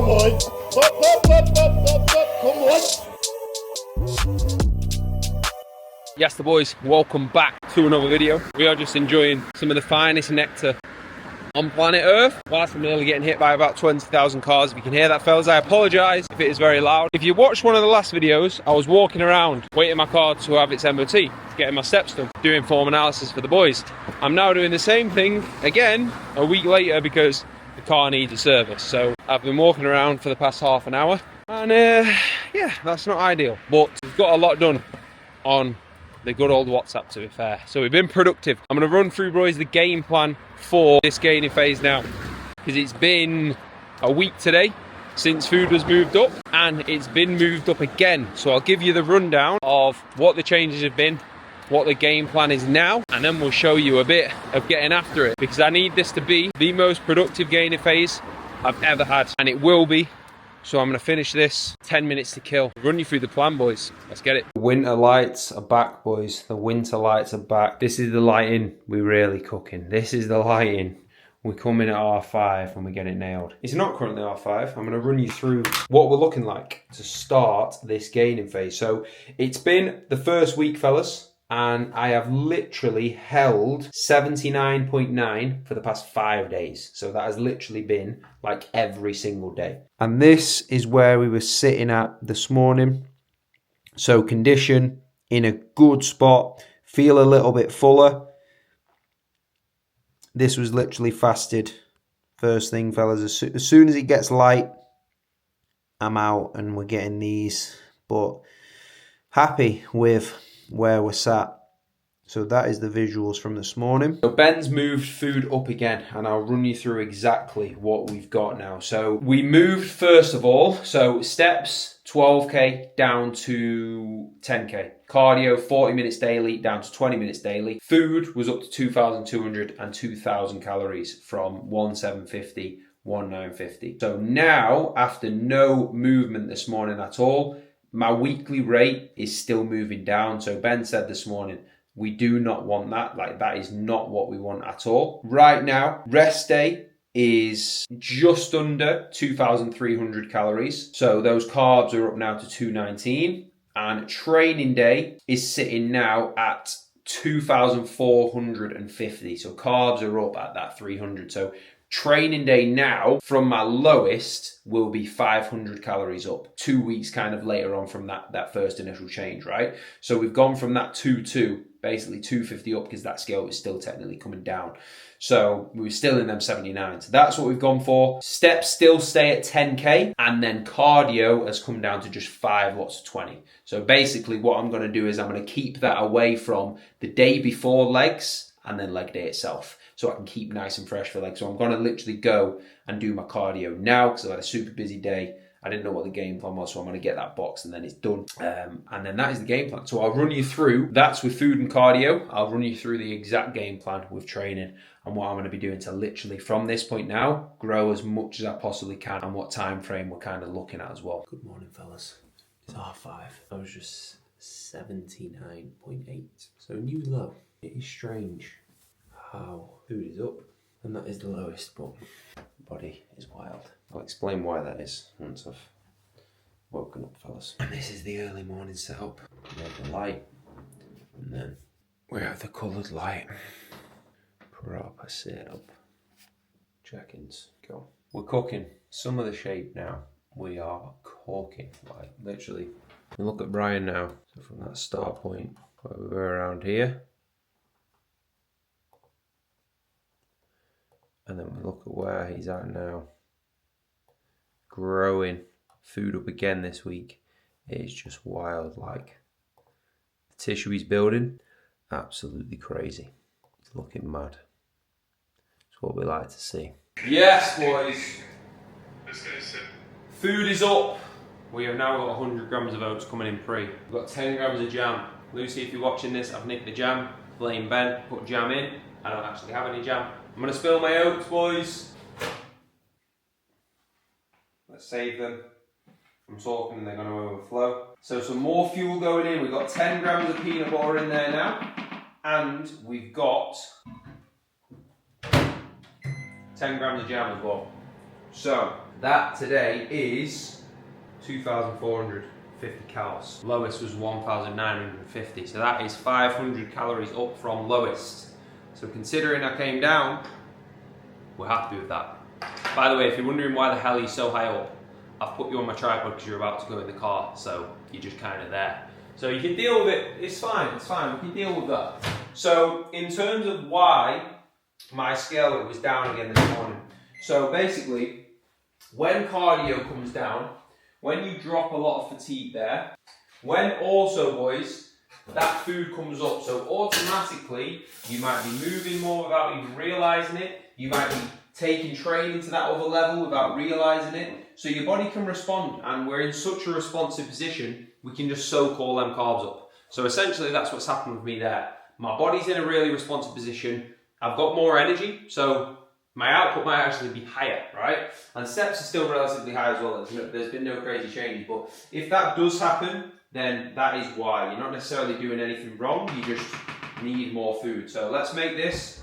Come on. Come on. Yes, the boys, welcome back to another video. We are just enjoying some of the finest nectar on planet Earth. Whilst I'm nearly getting hit by about 20,000 cars. If you can hear that, fellas, I apologise if it is very loud. If you watched one of the last videos, I was walking around waiting my car to have its MOT, getting my steps done, doing form analysis for the boys. I'm now doing the same thing again a week later because the car needs a service. So I've been walking around for the past half an hour and yeah, that's not ideal, but we've got a lot done on the good old WhatsApp, to be fair. So we've been productive. I'm going to run through, boys, the game plan for this gaining phase now, because it's been a week today since food was moved up, and it's been moved up again. So I'll give you the rundown of what the changes have been, what the game plan is now, and then we'll show you a bit of getting after it, because I need this to be the most productive gaining phase I've ever had, and it will be. So I'm going to finish this 10 minutes to kill. Run you through the plan, boys. Let's get it. The winter lights are back, boys. The winter lights are back. This is the lighting we're really cooking. This is the lighting we come in at R5 and we get it nailed. It's not currently R5. I'm going to run you through what we're looking like to start this gaining phase. So it's been the first week, fellas, and I have literally held 79.9 for the past 5 days. So that has literally been like every single day. And this is where we were sitting at this morning. So condition in a good spot, feel a little bit fuller. This was literally fasted first thing, fellas. As soon as it gets light, I'm out and we're getting these. But happy with where we're sat. So that is the visuals from this morning. So Ben's moved food up again, and I'll run you through exactly what we've got now. So we moved first of all, so steps 12k down to 10k. Cardio 40 minutes daily down to 20 minutes daily. Food was up to 2,200 and 2,000 calories from 1,750, 1,950. So now, after no movement this morning at all, my weekly rate is still moving down. So Ben said this morning, we do not want that. Like, that is not what we want at all. Right now, rest day is just under 2,300 calories. So those carbs are up now to 219. And training day is sitting now at 2,450. So carbs are up at that 300. So training day now, from my lowest, will be 500 calories up. 2 weeks kind of later on from that first initial change, right? So we've gone from that 2 basically 250 up, because that scale is still technically coming down. So we were still in them 79. So that's what we've gone for. Steps still stay at 10k, and then cardio has come down to just 5 lots of 20. So basically what I'm going to do is I'm going to keep that away from the day before legs and then leg day itself, so I can keep nice and fresh for legs. So I'm going to literally go and do my cardio now, because I've had a super busy day. I didn't know what the game plan was, so I'm going to get that boxed and then it's done. And then that is the game plan. So I'll run you through, that's with food and cardio. I'll run you through the exact game plan with training and what I'm going to be doing to literally, from this point now, grow as much as I possibly can, and what time frame we're kind of looking at as well. Good morning, fellas. It's R5. I was just 79.8. So new low. It is strange how food is up, and that is the lowest, but body is wild. I'll explain why that is once I've woken up, fellas. And this is the early morning setup. We have the light, and then we have the coloured light. Proper setup. Check-ins, go. We're cooking some of the shape now. We are cooking, like literally. We look at Brian now. So from that start point, where we were around here, and then we look at where he's at now. Growing food up again this week. It is just wild. Like, the tissue he's building, absolutely crazy. It's looking mad. It's what we like to see. Yes, boys. Food is up. We have now got 100 grams of oats coming in pre. We've got 10 grams of jam. Lucy, if you're watching this, I've nicked the jam. Blame Ben, put jam in. I don't actually have any jam. I'm going to spill my oats, boys. Let's save them. I'm talking and they're going to overflow. So some more fuel going in. We've got 10 grams of peanut butter in there now. And we've got 10 grams of jam as well. So That today is 2,450 calories. Lowest was 1,950, so that is 500 calories up from lowest. So considering I came down, we're happy with that. By the way, if you're wondering why the hell he's so high up, I've put you on my tripod because you're about to go in the car, so you're just kind of there. So you can deal with it, it's fine, we can deal with that. So in terms of why my scale weight was down again this morning. So basically, when cardio comes down, when you drop a lot of fatigue there, when also, boys, that food comes up, so automatically you might be moving more without even realising it, you might be taking training to that other level without realising it, so your body can respond, and we're in such a responsive position, we can just soak all them carbs up. So essentially that's what's happened with me there. My body's in a really responsive position, I've got more energy, so my output might actually be higher, right? And steps are still relatively high as well, there's been no crazy change, but if that does happen, then that is why. You're not necessarily doing anything wrong, you just need more food. So let's make this,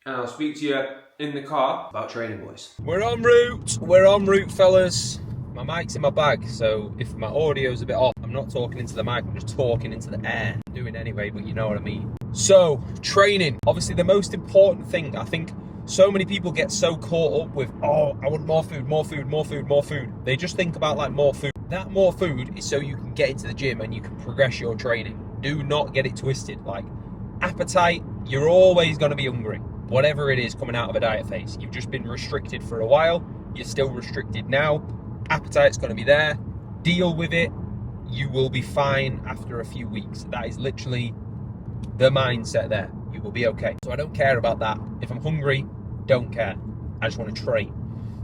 and I'll speak to you in the car about training, boys. We're en route, fellas. My mic's in my bag, so if my audio's a bit off, I'm not talking into the mic, I'm just talking into the air. I'm doing anyway, but you know what I mean. So, training. Obviously the most important thing, I think so many people get so caught up with, oh, I want more food, more food, more food, more food. They just think about like more food. That more food is so you can get into the gym and you can progress your training. Do not get it twisted. Like, appetite, you're always going to be hungry. Whatever it is coming out of a diet phase. You've just been restricted for a while. You're still restricted now. Appetite's going to be there. Deal with it. You will be fine after a few weeks. That is literally the mindset there. You will be okay. So I don't care about that. If I'm hungry, don't care. I just want to train.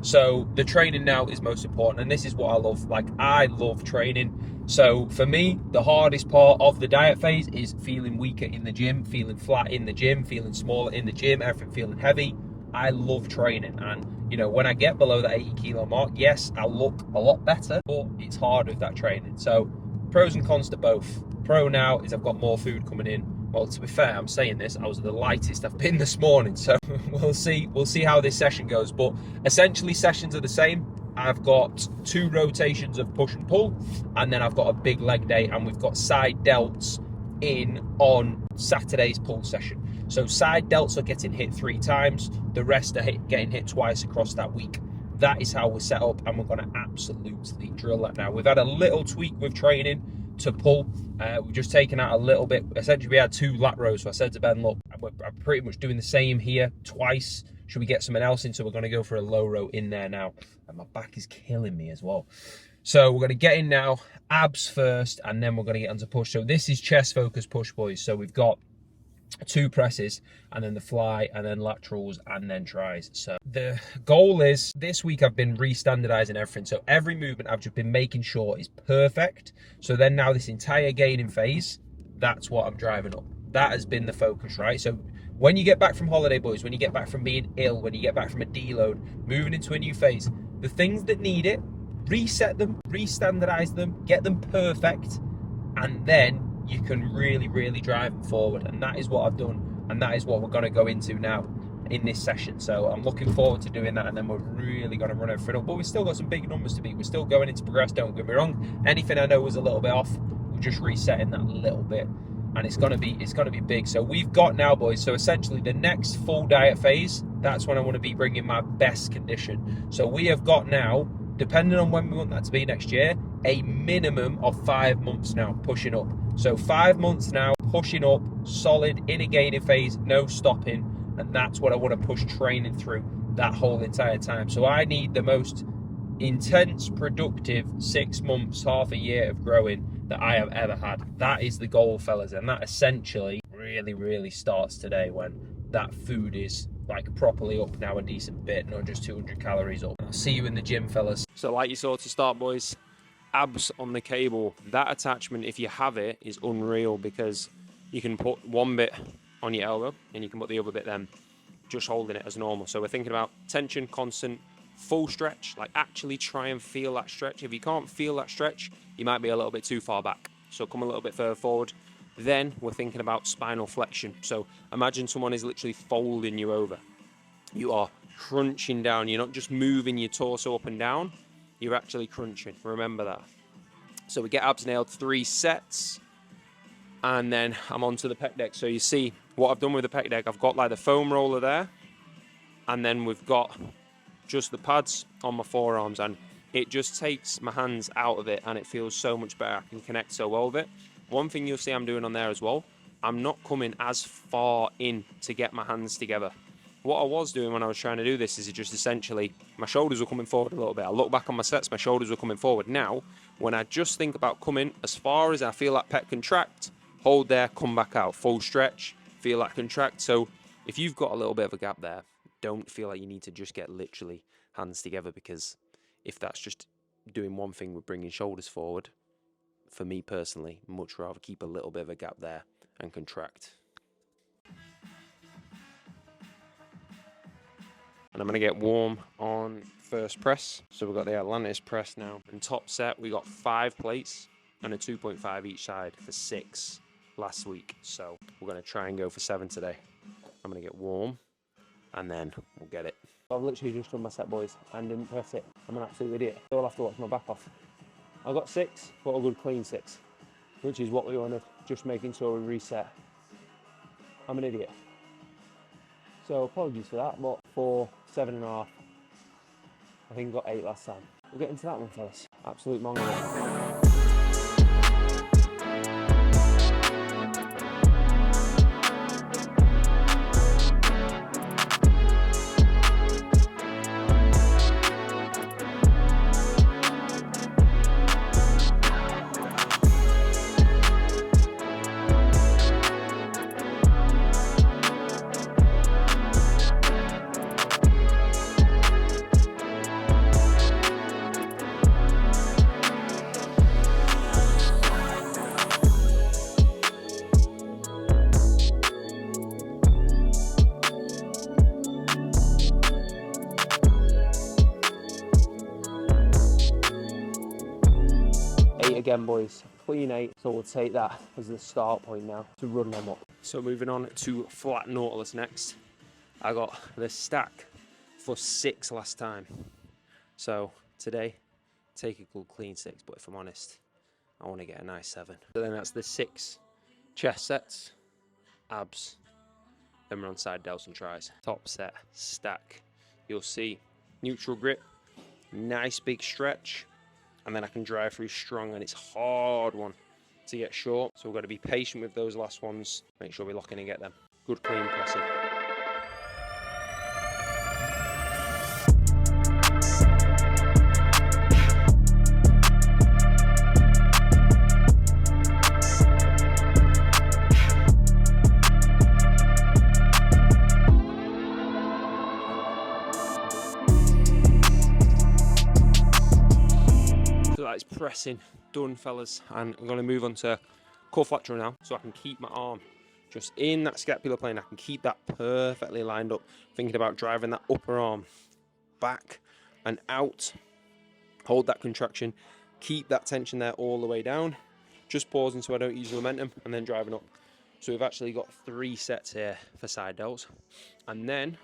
So the training now is most important, and this is what I love. Like, I love training. So for me, the hardest part of the diet phase is feeling weaker in the gym, feeling flat in the gym, feeling smaller in the gym, everything feeling heavy. I love training, and you know, when I get below that 80 kilo mark, yes, I look a lot better, but it's hard with that training. So pros and cons to both. Pro now is I've got more food coming in. Well, to be fair, I'm saying this, I was the lightest I've been this morning, so we'll see how this session goes. But essentially, sessions are the same. I've got 2 rotations of push and pull, and then I've got a big leg day, and we've got side delts in on Saturday's pull session. So side delts are getting hit 3 times, the rest are getting hit twice across that week. That is how we're set up, and we're going to absolutely drill that now. We've had a little tweak with training to pull. We've just taken out a little bit. Essentially, we had 2 lat rows, so I said to Ben, look, I'm pretty much doing the same here twice. Should we get something else in? So we're going to go for a low row in there now. And my back is killing me as well. So we're going to get in now, abs first, and then we're going to get onto push. So this is chest focus push, boys. So we've got 2 presses, and then the fly, and then laterals, and then tries. So the goal is, this week I've been re-standardizing everything. So every movement I've just been making sure is perfect. So then now this entire gaining phase, that's what I'm driving up. That has been the focus, right? So when you get back from holiday, boys, when you get back from being ill, when you get back from a deload, moving into a new phase, the things that need it, reset them, re-standardize them, get them perfect, and then you can really, really drive them forward. And that is what I've done, and that is what we're going to go into now in this session. So I'm looking forward to doing that, and then we're really going to run everything up. But we've still got some big numbers to beat. We're still going into progress, don't get me wrong. Anything I know was a little bit off, we're just resetting that a little bit, and it's going to be big. So we've got now, boys, so essentially the next full diet phase, that's when I want to be bringing my best condition. So we have got now, depending on when we want that to be next year, a minimum of 5 months now pushing up. So 5 months now pushing up, solid in a gaining phase, no stopping, and that's what I want to push training through that whole entire time. So I need the most intense, productive 6 months, half a year of growing that I have ever had. That is the goal, fellas, and that essentially really, really starts today, when that food is like properly up now a decent bit, not just 200 calories up. I'll see you in the gym, fellas. So like you saw to start, boys, abs on the cable. That attachment, if you have it, is unreal, because you can put one bit on your elbow and you can put the other bit then just holding it as normal. So we're thinking about tension, constant, full stretch, like actually try and feel that stretch. If you can't feel that stretch, you might be a little bit too far back. So come a little bit further forward. Then we're thinking about spinal flexion. So imagine someone is literally folding you over. You are crunching down. You're not just moving your torso up and down, you're actually crunching. Remember that. So we get abs nailed 3 sets, and then I'm onto the pec deck. So you see what I've done with the pec deck. I've got like the foam roller there, and then we've got just the pads on my forearms, and it just takes my hands out of it, and it feels so much better. I can connect so well with it. One thing you'll see I'm doing on there as well, I'm not coming as far in to get my hands together. What I was doing when I was trying to do this is just essentially, my shoulders were coming forward a little bit. I look back on my sets, my shoulders were coming forward. Now, when I just think about coming as far as I feel that pec contract, hold there, come back out, full stretch, feel that contract. So if you've got a little bit of a gap there, don't feel like you need to just get literally hands together, because if that's just doing one thing with bringing shoulders forward, for me personally, much rather keep a little bit of a gap there and contract. And I'm going to get warm on first press. So we've got the Atlantis press now. And top set, we got 5 plates and a 2.5 each side for 6 last week. So we're going to try and go for 7 today. I'm going to get warm and then we'll get it. I've literally just done my set, boys, and didn't press it. I'm an absolute idiot. I'll have to watch my back off. I got 6, but a good clean 6, which is what we wanted, just making sure we reset. I'm an idiot. So apologies for that, but for 7.5, I think I got 8 last time. We'll get into that one, fellas. Absolute mongrel. Again, boys, clean 8, so we'll take that as the start point now to run them up. So moving on to flat Nautilus next. I got the stack for 6 last time, so today take a good clean 6, but if I'm honest, I want to get a nice 7. So then that's the 6 chest sets, abs, then we're on side delts and tries. Top set stack, you'll see neutral grip, nice big stretch, and then I can drive through strong, and it's a hard one to get short. So we've got to be patient with those last ones. Make sure we lock in and get them. Good clean pressing. That's pressing done, fellas, and I'm going to move on to core flexion now, so I can keep my arm just in that scapular plane. I can keep that perfectly lined up, thinking about driving that upper arm back and out. Hold that contraction, keep that tension there all the way down, just pausing so I don't use momentum, and then driving up. So we've actually got 3 sets here for side delts, and then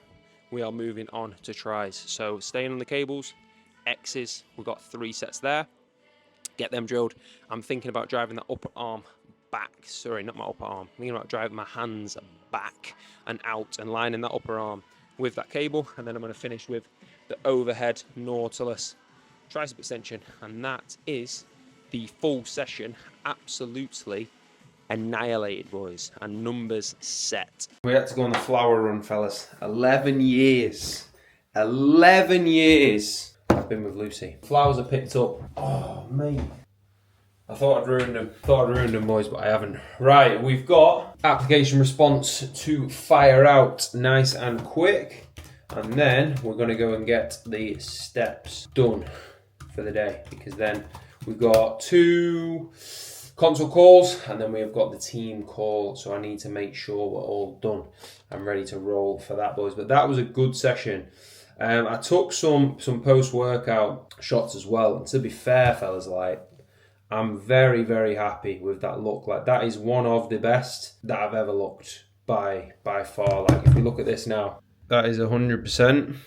we are moving on to tries. So staying on the cables, X's, we've got 3 sets there. Get them drilled. I'm thinking about driving that upper arm back. Sorry, not my upper arm. I'm thinking about driving my hands back and out and lining that upper arm with that cable. And then I'm going to finish with the overhead Nautilus tricep extension. And that is the full session. Absolutely annihilated, boys. And numbers set. We had to go on the flower run, fellas. 11 years. 11 years. I've been with Lucy. Flowers are picked up. Oh, mate. I thought I'd ruined them. Boys, but I haven't. Right, we've got application response to fire out nice and quick. And then we're going to go and get the steps done for the day, because then we've got 2 console calls and then we've got the team call. So I need to make sure we're all done. I'm ready to roll for that, boys. But that was a good session. I took some post-workout shots as well, and to be fair, fellas, like, I'm very, very happy with that look. Like, that is one of the best that I've ever looked by far. Like, if we look at this now, that is 100%.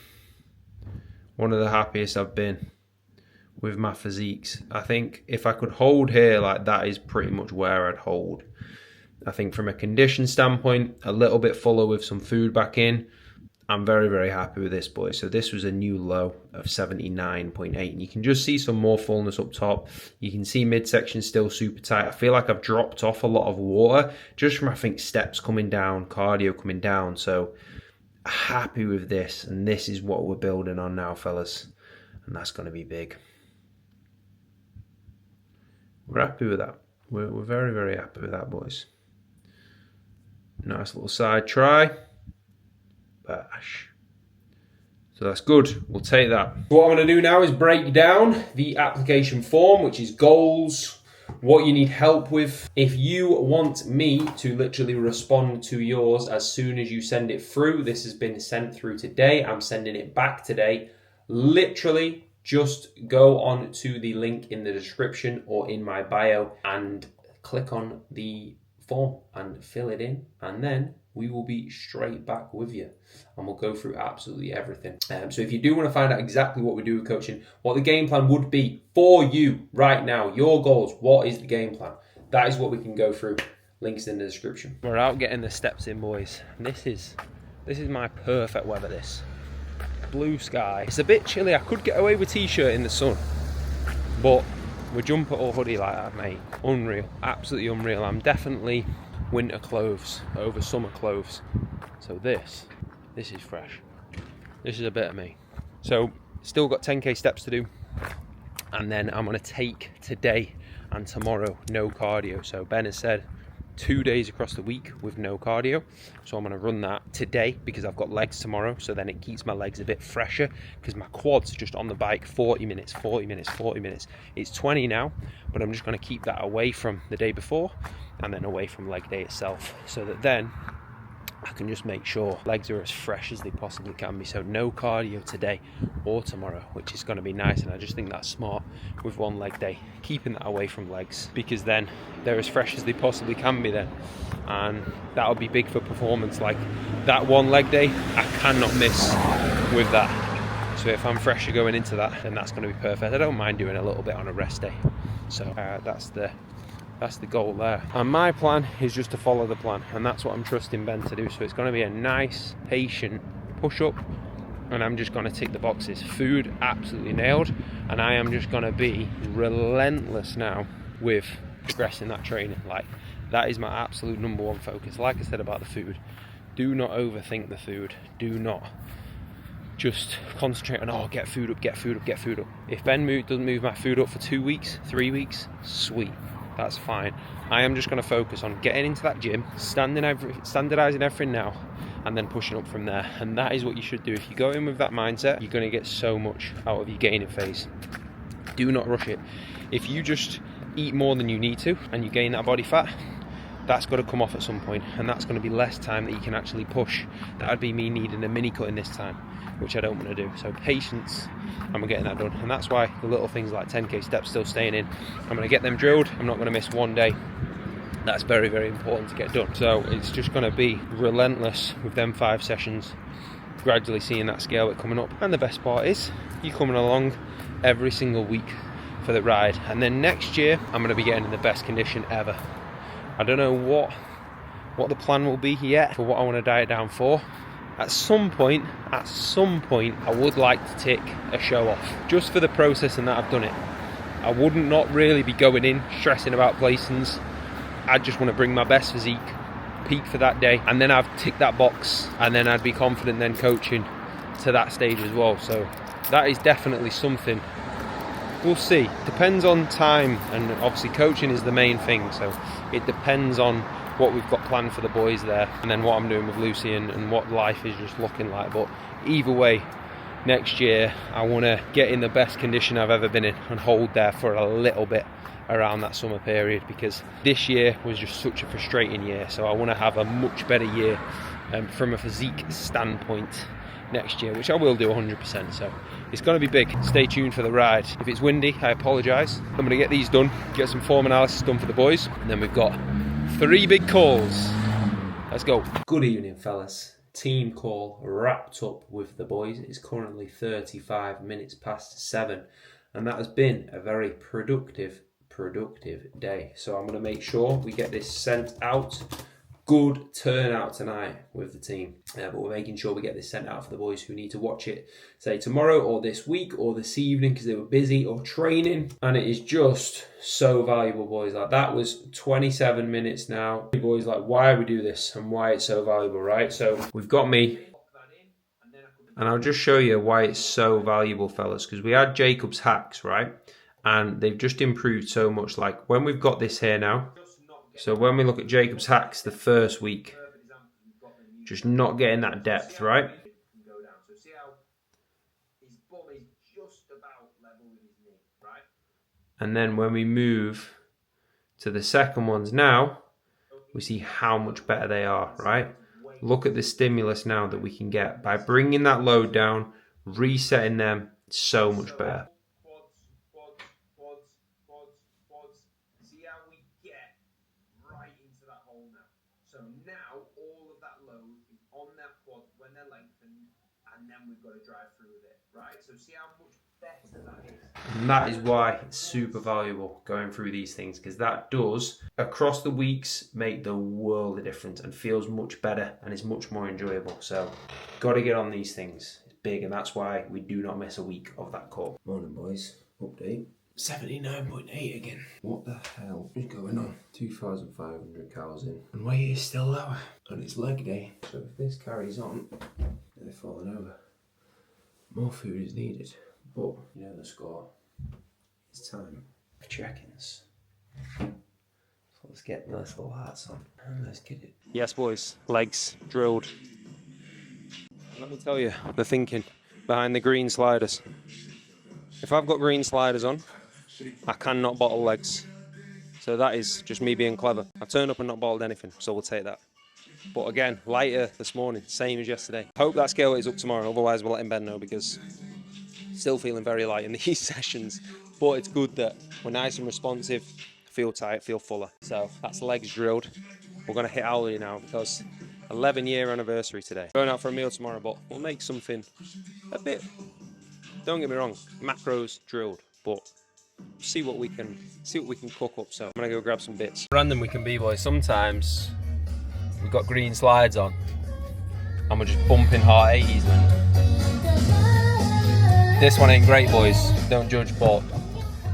one of the happiest I've been with my physiques. I think if I could hold here, like that is pretty much where I'd hold. I think from a condition standpoint, a little bit fuller with some food back in. I'm very, very happy with this, boy. So this was a new low of 79.8. And you can just see some more fullness up top. You can see midsection still super tight. I feel like I've dropped off a lot of water just from, I think, steps coming down, cardio coming down. So happy with this. And this is what we're building on now, fellas. And that's going to be big. We're happy with that. We're very, very happy with that, boys. Nice little side try. Bash. So that's good. We'll take that. What I'm going to do now is break down the application form, which is goals, what you need help with. If you want me to literally respond to yours as soon as you send it through, this has been sent through today. I'm sending it back today. Literally, just go on to the link in the description or in my bio and click on the form and fill it in, and then we will be straight back with you and we'll go through absolutely everything. So if you do want to find out exactly what we do with coaching, what the game plan would be for you right now, your goals, what is the game plan? That is what we can go through. Links in the description. We're out getting the steps in, boys. And this is my perfect weather, this. Blue sky. It's a bit chilly. I could get away with t-shirt in the sun, but with jumper or hoodie like that, mate, unreal. Absolutely unreal. I'm definitely winter clothes over summer clothes. So this is fresh. This is a bit of me. So still got 10k steps to do, and then I'm going to take today and tomorrow no cardio. So Ben has said 2 days across the week with no cardio, so I'm going to run that today because I've got legs tomorrow, so then it keeps my legs a bit fresher because my quads just on the bike 40 minutes. It's 20 now, but I'm just going to keep that away from the day before and then away from leg day itself, so that then I can just make sure legs are as fresh as they possibly can be. So no cardio today or tomorrow, which is going to be nice, and I just think that's smart with one leg day, keeping that away from legs, because then they're as fresh as they possibly can be then, and that'll be big for performance. Like that one leg day I cannot miss with that. So if I'm fresher going into that, then that's going to be perfect. I don't mind doing a little bit on a rest day. So that's the goal there. And my plan is just to follow the plan, and that's what I'm trusting Ben to do. So it's going to be a nice, patient push-up, and I'm just going to tick the boxes. Food, absolutely nailed, and I am just going to be relentless now with progressing that training. Like, that is my absolute number one focus. Like I said about the food, do not overthink the food. Do not just concentrate on, oh, get food up. If Ben doesn't move my food up for 2 weeks, 3 weeks, sweet. That's fine. I am just going to focus on getting into that gym, standardizing everything now, and then pushing up from there. And that is what you should do. If you go in with that mindset, you're going to get so much out of your gaining phase. Do not rush it. If you just eat more than you need to and you gain that body fat, that's got to come off at some point, and that's going to be less time that you can actually push. That would be me needing a mini cut in this time, which I don't want to do. So patience, and we're getting that done. And that's why the little things like 10k steps still staying in. I'm going to get them drilled. I'm not going to miss one day. That's very, very important to get done. So it's just going to be relentless with them 5 sessions, gradually seeing that scale coming up. And the best part is you're coming along every single week for the ride. And then next year, I'm going to be getting in the best condition ever. I don't know what the plan will be yet for what I want to diet down for. At some point, I would like to take a show off, just for the process and that I've done it. I wouldn't not really be going in stressing about placings. I just want to bring my best physique, peak for that day, and then I've ticked that box, and then I'd be confident then coaching to that stage as well. So that is definitely something. We'll see. Depends on time, and obviously coaching is the main thing. So it depends on what we've got planned for the boys there, and then what I'm doing with Lucy and what life is just looking like. But either way, next year I want to get in the best condition I've ever been in and hold there for a little bit around that summer period, because this year was just such a frustrating year. So I want to have a much better year from a physique standpoint next year, which I will do 100%. So it's going to be big. Stay tuned for the ride. If it's windy, I apologise. I'm going to get these done, get some form analysis done for the boys, and then we've got 3 big calls. Let's go. Good evening, fellas. team call wrapped up with the boys. It's currently 35 minutes past 7, and that has been a very productive day. So I'm going to make sure we get this sent out. Good turnout tonight with the team, but we're making sure we get this sent out for the boys who need to watch it, say tomorrow or this week or this evening because they were busy or training. And it is just so valuable, boys. Like, that was 27 minutes now. Boys, like, why we do this and why it's so valuable, right? So we've got me, and I'll just show you why it's so valuable, fellas, because we had Jacob's hacks, right? And they've just improved so much. Like, when we've got this here now, so when we look at Jacob's hacks the first week, just not getting that depth, right? And then when we move to the second ones now, we see how much better they are, right? Look at the stimulus now that we can get by bringing that load down, resetting them, so much better. So now all of that load is on their quad when they're lengthened, and then we've got to drive through with it, right? So see how much better that is. And that is why it's super valuable going through these things, because that does, across the weeks, make the world of difference and feels much better and is much more enjoyable. So got to get on these things. It's big, and that's why we do not miss a week of that call. Morning, boys. Update. 79.8 again. What the hell is going on? 2,500 cows in. And weight is still lower. And it's leg day. So if this carries on, they're falling over. More food is needed. But you know the score. It's time for check-ins. So let's get nice little hearts on. And let's get it. Yes, boys. Legs drilled. Let me tell you the thinking behind the green sliders. If I've got green sliders on, I cannot bottle legs. So that is just me being clever. I turned up and not bottled anything, so we'll take that. But again, lighter this morning, same as yesterday. Hope that scale is up tomorrow, otherwise we'll let Ben know, because still feeling very light in these sessions. But it's good that we're nice and responsive, feel tight, feel fuller. So that's legs drilled. We're gonna hit Aldi now because 11-year anniversary today. Going out for a meal tomorrow, but we'll make something a bit, don't get me wrong, macros drilled, but see what we can cook up. So I'm gonna go grab some bits. Random we can be, boys. Sometimes we've got green slides on and we're just bumping hard 80s, man. This one ain't great, boys, don't judge, but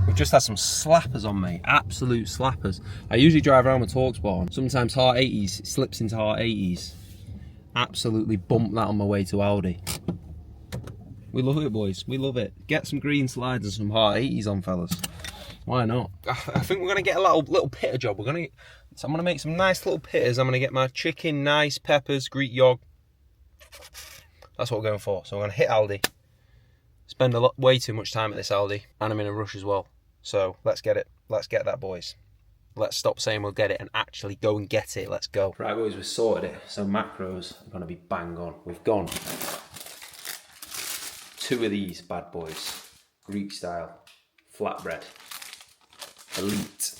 we've just had some slappers on, mate. Absolute slappers. I usually drive around with Talksport on. Sometimes hard 80s, it slips into hard 80s. Absolutely bumped that on my way to Aldi. We love it, boys. We love it. Get some green slides and some hard 80s on, fellas. Why not? I think we're gonna get a little pitter job. So I'm gonna make some nice little pitters. I'm gonna get my chicken, nice peppers, Greek yogurt. That's what we're going for. So I'm gonna hit Aldi. Spend way too much time at this Aldi, and I'm in a rush as well. So let's get it. Let's get that, boys. Let's stop saying we'll get it and actually go and get it. Let's go. Right, boys, we've sorted it. So macros are gonna be bang on. We've gone 2 of these bad boys, Greek style, flatbread, elite.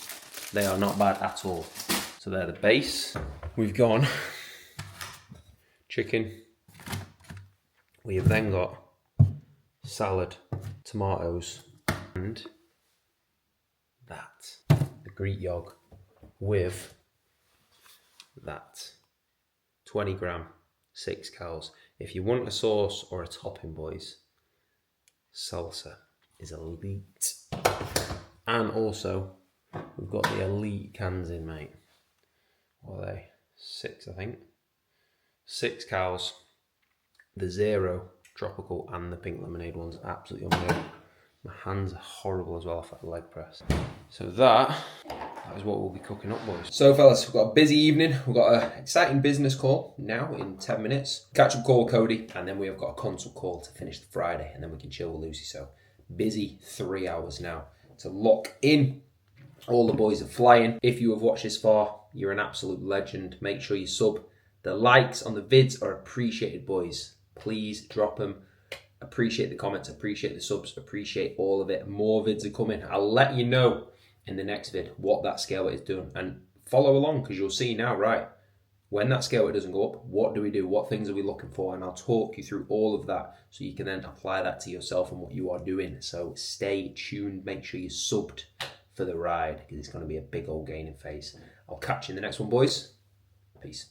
They are not bad at all. So they're the base. We've gone chicken. We have then got salad, tomatoes, and that, the Greek yogurt with that 20 gram, 6 calories. If you want a sauce or a topping, boys, salsa is elite. And also we've got the elite cans in, mate. What are they? 6, I think. 6 cows. The zero tropical and the pink lemonade ones, absolutely unreal. My hands are horrible as well off that leg press. So that is what we'll be cooking up, boys. So fellas, we've got a busy evening. We've got an exciting business call now in 10 minutes. Catch up call with Cody, and then we have got a consult call to finish the Friday, and then we can chill with Lucy. So busy 3 hours now to lock in. All the boys are flying. If you have watched this far, you're an absolute legend. Make sure you sub. The likes on the vids are appreciated, boys. Please drop them. Appreciate the comments, appreciate the subs, appreciate all of it. More vids are coming. I'll let you know in the next vid what that scale is doing, and follow along because you'll see now, right? When that scale rate doesn't go up, what do we do? What things are we looking for? And I'll talk you through all of that so you can then apply that to yourself and what you are doing. So stay tuned. Make sure you're subbed for the ride because it's going to be a big old gaining phase. I'll catch you in the next one, boys. Peace.